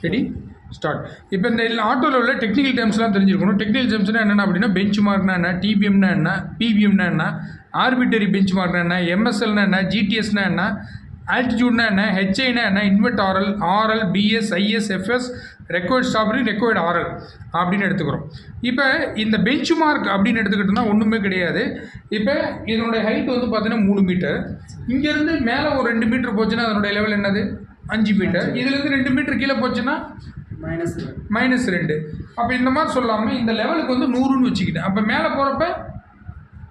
Ready start. இப்போ இந்த ஆட்டோவில் உள்ள டெக்னிக்கல் டேர்ம்ஸ்லாம் தெரிஞ்சிருக்கணும். டெக்னிக்கல் டேர்ம்ஸ்னால் என்னென்ன அப்படின்னா பெஞ்ச் மார்க்னா என்ன, டிபிஎம்னா என்ன, பிவிஎம்னா என்ன, ஆர்பிட்டரி பெஞ்ச் மார்க்னா என்ன, எம்எஸ்எல்னா என்ன, ஜிடிஎஸ்னா என்ன, ஆல்டிடியூட்னா என்ன, ஹெச்ஐனா என்ன, invert RL, RL, BS, IS, FS, required ஸ்டாப்ரி, ரெக்வயர்ட் ஆர்எல் அப்படின்னு எடுத்துக்கிறோம். இப்போ இந்த பெஞ்ச் மார்க் அப்படின்னு எடுத்துக்கிட்டோம்னா ஒன்றுமே கிடையாது. இப்போ இதனுடைய ஹைட் வந்து பார்த்தீங்கன்னா 3 மீட்டர். இங்கேருந்து மேலே ஒரு 2 மீட்டர் போச்சுன்னா அதனுடைய லெவல் என்னது 5 மீட்டர். இதுலேருந்து 2 மீட்டர் கீழே போச்சுன்னா -2. அப்போ இந்த மாதிரி சொல்லாமல் இந்த லெவலுக்கு வந்து 100ன்னு வச்சுக்கிட்டேன். அப்போ மேலே போகிறப்ப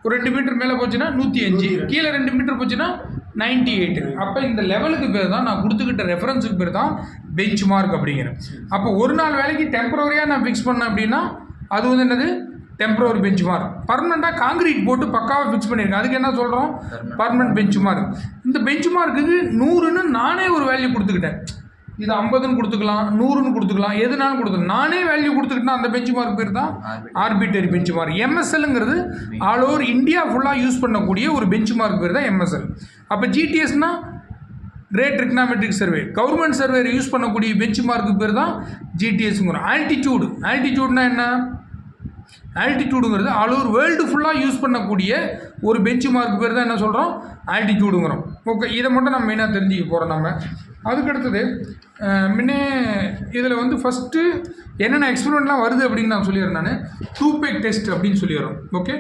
ஒரு 2 மீட்டர் மேலே போச்சுன்னா 105, கீழே 2 மீட்டர் போச்சுன்னா 98. அப்போ இந்த லெவலுக்கு பேர் தான் நான் கொடுத்துக்கிட்ட ரெஃபரன்ஸுக்கு பேர் தான் பெஞ்ச் மார்க் அப்படிங்கிறேன். அப்போ ஒரு நாள் வேலைக்கு டெம்பரவரியாக நான் ஃபிக்ஸ் பண்ணேன் அப்படின்னா அது வந்து என்னது டெம்பரவரி பெஞ்ச் மார்க். பர்மனெண்ட்டாக காங்கிரீட் போட்டு பக்காவாக ஃபிக்ஸ் பண்ணியிருக்கேன், அதுக்கு என்ன சொல்கிறோம் பர்மனெண்ட் பெஞ்ச் மார்க். இந்த பெஞ்ச் மார்க்குக்கு 100ன்னு நானே ஒரு வேல்யூ கொடுத்துக்கிட்டேன். இது 50ன்னு கொடுத்துக்கலாம், 100ன்னு கொடுத்துக்கலாம், எதுனாலும் கொடுத்துக்கலாம். நானே வேல்யூ கொடுத்துக்கிட்டேன்னா அந்த பெஞ்ச் மார்க் பேர் தான் ஆர்பிட்டரி பெஞ்ச் மார்க். எம்எஸ்எல்ங்கிறது ஆல் ஓவர் இந்தியா ஃபுல்லாக யூஸ் பண்ணக்கூடிய ஒரு பெஞ்ச் மார்க் பேர் தான் எம்எஸ்எல். அப்போ ஜிடிஎஸ்னா கிரேட் ட்ரிக்னாமெட்ரிக் சர்வே, கவர்மெண்ட் சர்வேர் யூஸ் பண்ணக்கூடிய பெஞ்ச் மார்க்கு பேர் தான் ஜிடிஎஸ்ங்கிறோம். ஆல்டிடியூட்னா என்ன, ஆல்டிடியூடுங்கிறது ஆல் ஓவர் வேர்ல்டு ஃபுல்லாக யூஸ் பண்ணக்கூடிய ஒரு பெஞ்ச் மார்க் பேர் தான் என்ன சொல்கிறோம் ஆல்டிடியூடுங்கிறோம். ஓகே, இதை மட்டும் நம்ம மெயினாக தெரிஞ்சுக்க போகிறோம். நம்ம அதுக்கடுத்தது முன்னே இதில் வந்து ஃபஸ்ட்டு என்னென்ன எக்ஸ்பெரிமெண்ட்லாம் வருது அப்படின்னு நான் சொல்லிடுறேன். நான் 2-peg டெஸ்ட் அப்படின்னு சொல்லிடுறோம். ஓகே,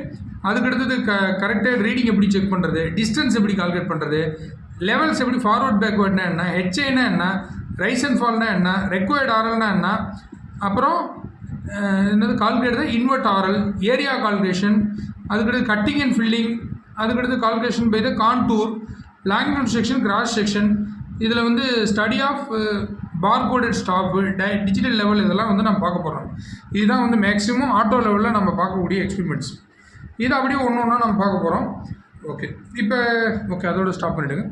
அதுக்கடுத்தது கரெக்டாக ரீடிங் எப்படி செக் பண்ணுறது, டிஸ்டன்ஸ் எப்படி கால்குலேட் பண்ணுறது, லெவல்ஸ் எப்படி ஃபார்வர்ட் பேக்வேர்ட்னா என்ன, ஹெச்ஐனா என்ன, ரைஸ் அண்ட் ஃபால்னா என்ன, ரெக்வயர்ட் ஆர்எல்னா என்ன, அப்புறம் என்னது கால்குலேட் தான் இன்வெர்ட் ஆர்எல், ஏரியா கால்குலேஷன், அதுக்கடுத்து கட்டிங் அண்ட் ஃபில்லிங், அதுக்கடுத்து calculation by the contour, longitude section, cross section, இதில் வந்து study of barcoded staff, digital level, இதெல்லாம் வந்து நம்ம பார்க்க போகிறோம். இதுதான் வந்து மேக்ஸிமம் ஆட்டோ லெவலில் நம்ம பார்க்கக்கூடிய எக்ஸ்பெரிமெண்ட்ஸ். இதை அப்படியே ஒன்று ஒன்றா நம்ம பார்க்க போகிறோம். ஓகே, இப்போ ஓகே அதோட ஸ்டாப் பண்ணிவிடுங்க.